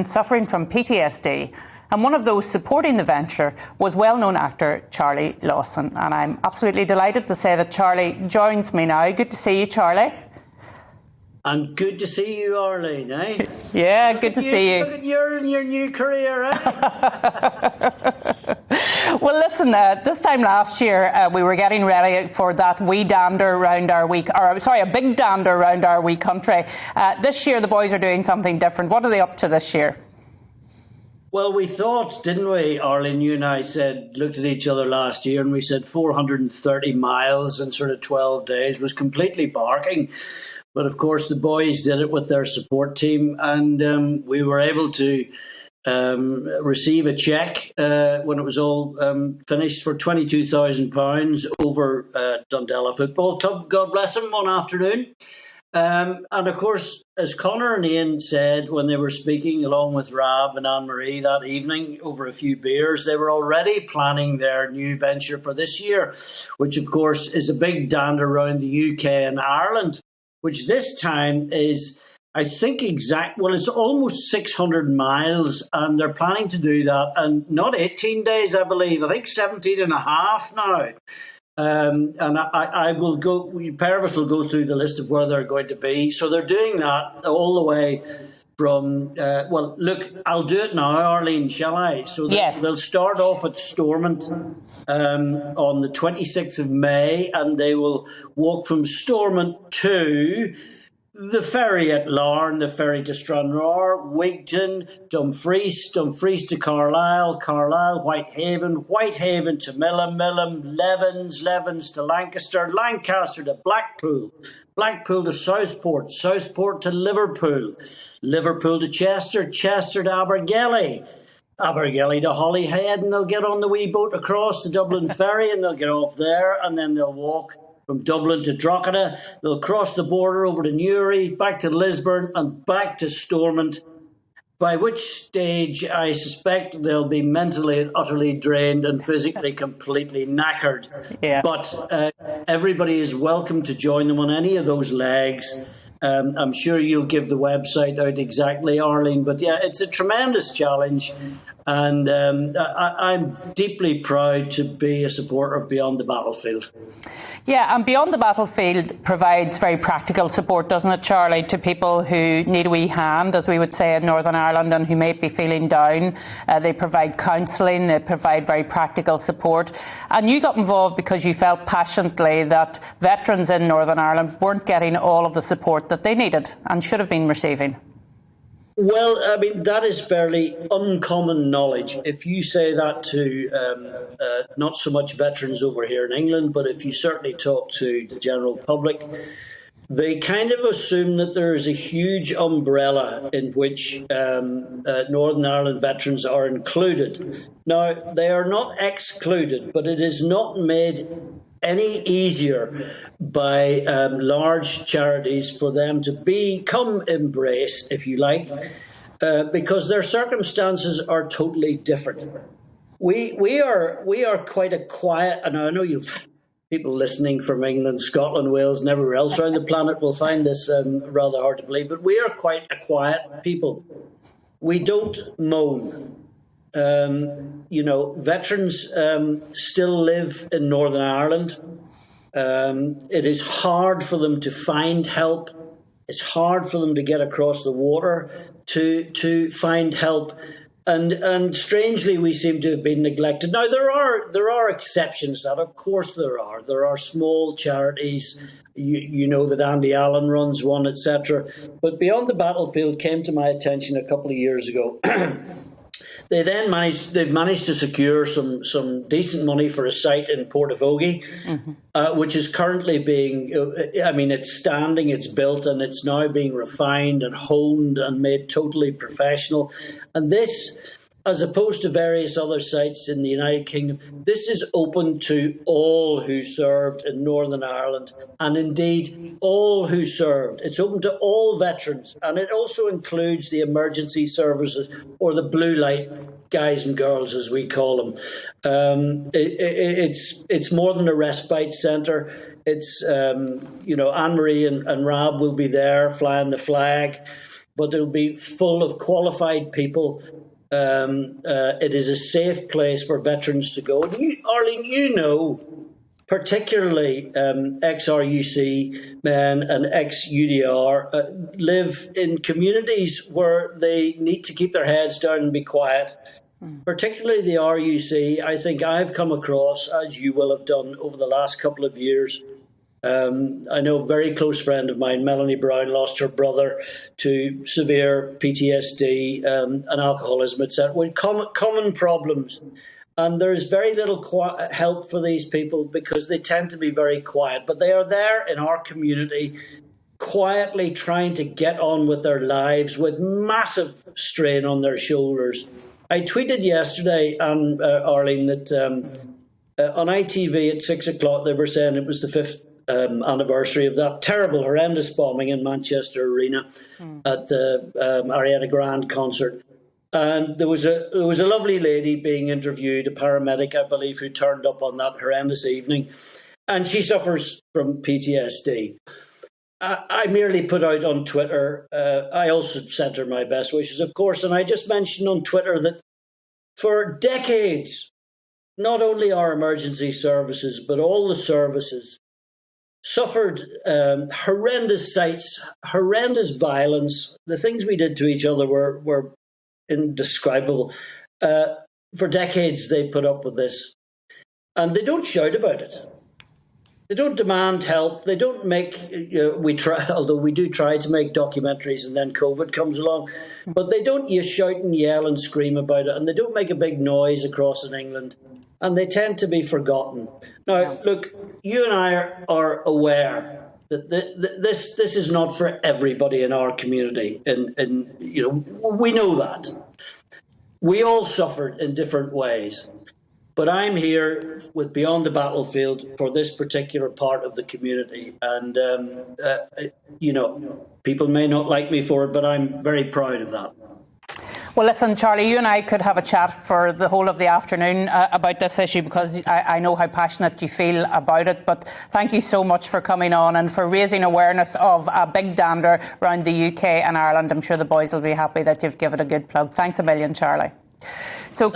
suffering from PTSD, and one of those supporting the venture was well-known actor Charlie Lawson. And I'm absolutely delighted to say that Charlie joins me now. Good to see you, Charlie. And good to see you, Arlene, eh? Yeah, good to see you. Look at you in your new career, eh? Well, listen, this time last year, we were getting ready for that wee dander round our wee, a big dander round our wee country. This year, the boys are doing something different. What are they up to this year? Well, we thought, didn't we, Arlene? You and I looked at each other last year and we said 430 miles in sort of 12 days was completely barking. But of course, the boys did it with their support team, and we were able to receive a cheque when it was all finished for £22,000 over Dundela Football Club. God bless them, one afternoon. And of course, as Conor and Ian said when they were speaking along with Rab and Anne-Marie that evening over a few beers, they were already planning their new venture for this year, which of course is a big dander around the UK and Ireland, which this time is, I think, it's almost 600 miles, and they're planning to do that, and not 18 days, I believe, I think 17 and a half now. And I will go, a pair of us will go through the list of where they're going to be. So they're doing that all the way from, I'll do it now, Arlene, shall I? So yes. They'll start off at Stormont on the 26th of May, and they will walk from Stormont to the ferry at Larne, the ferry to Stranraer, Wigton, Dumfries to Carlisle, Whitehaven to Milham, Levens to Lancaster to Blackpool to Southport to Liverpool to Chester to Abergelly to Holyhead, and they'll get on the wee boat across the Dublin ferry, and they'll get off there, and then they'll walk from Dublin to Drogheda. They'll cross the border over to Newry, back to Lisburn, and back to Stormont, by which stage I suspect they'll be mentally and utterly drained and physically completely knackered. Yeah. But everybody is welcome to join them on any of those legs. I'm sure you'll give the website out exactly, Arlene. But yeah, it's a tremendous challenge. And I'm deeply proud to be a supporter of Beyond the Battlefield. Yeah, and Beyond the Battlefield provides very practical support, doesn't it, Charlie, to people who need a wee hand, as we would say in Northern Ireland, and who may be feeling down. They provide counselling, they provide very practical support. And you got involved because you felt passionately that veterans in Northern Ireland weren't getting all of the support that they needed and should have been receiving. Well, I mean, that is fairly uncommon knowledge. If you say that to not so much veterans over here in England, but if you certainly talk to the general public, they kind of assume that there is a huge umbrella in which Northern Ireland veterans are included. Now, they are not excluded, but it is not made any easier by large charities for them to become embraced, if you like, because their circumstances are totally different. We are quite a quiet, and I know you've people listening from England, Scotland, Wales, and everywhere else around the planet will find this rather hard to believe, but we are quite a quiet people. We don't moan. Veterans still live in Northern Ireland. It is hard for them to find help. It's hard for them to get across the water to find help. And strangely, we seem to have been neglected. Now, there are exceptions to that. Of course there are. There are small charities. You know that Andy Allen runs one, etc. But Beyond the Battlefield came to my attention a couple of years ago. They've managed to secure some decent money for a site in Portavogie, which is currently being, it's standing, it's built, and it's now being refined and honed and made totally professional. And this, as opposed to various other sites in the United Kingdom, this is open to all who served in Northern Ireland, and indeed all who served. It's open to all veterans, and it also includes the emergency services, or the blue light guys and girls, as we call them. It's more than a respite centre. It's, Anne-Marie and Rab will be there flying the flag. but it'll be full of qualified people. It is a safe place for veterans to go. And Arlene, you know, particularly ex-RUC men and ex-UDR live in communities where they need to keep their heads down and be quiet. Particularly the RUC, I think I've come across, as you will have done over the last couple of years. I know a very close friend of mine, Melanie Brown, lost her brother to severe PTSD and alcoholism, etc. With common problems. And there's very little help for these people because they tend to be very quiet. But they are there in our community, quietly trying to get on with their lives with massive strain on their shoulders. I tweeted yesterday, Arlene, that on ITV at 6 o'clock, they were saying it was the 5th anniversary of that terrible, horrendous bombing in Manchester Arena at the Ariana Grande concert. And there was a lovely lady being interviewed, a paramedic, I believe, who turned up on that horrendous evening. And she suffers from PTSD. I merely put out on Twitter, I also sent her my best wishes, of course, and I just mentioned on Twitter that for decades, not only our emergency services, but all the services suffered horrendous sights, horrendous violence. The things we did to each other were indescribable. For decades, they put up with this. And they don't shout about it. They don't demand help. They don't make, although we do try to make documentaries and then COVID comes along, but they don't shout and yell and scream about it, and they don't make a big noise across in England, and they tend to be forgotten. Now, look, you and I are aware that this is not for everybody in our community, and we know that. We all suffered in different ways. But I'm here with Beyond the Battlefield for this particular part of the community. And, people may not like me for it, but I'm very proud of that. Well, listen, Charlie, you and I could have a chat for the whole of the afternoon about this issue because I know how passionate you feel about it. But thank you so much for coming on and for raising awareness of a big dander around the UK and Ireland. I'm sure the boys will be happy that you've given it a good plug. Thanks a million, Charlie. So.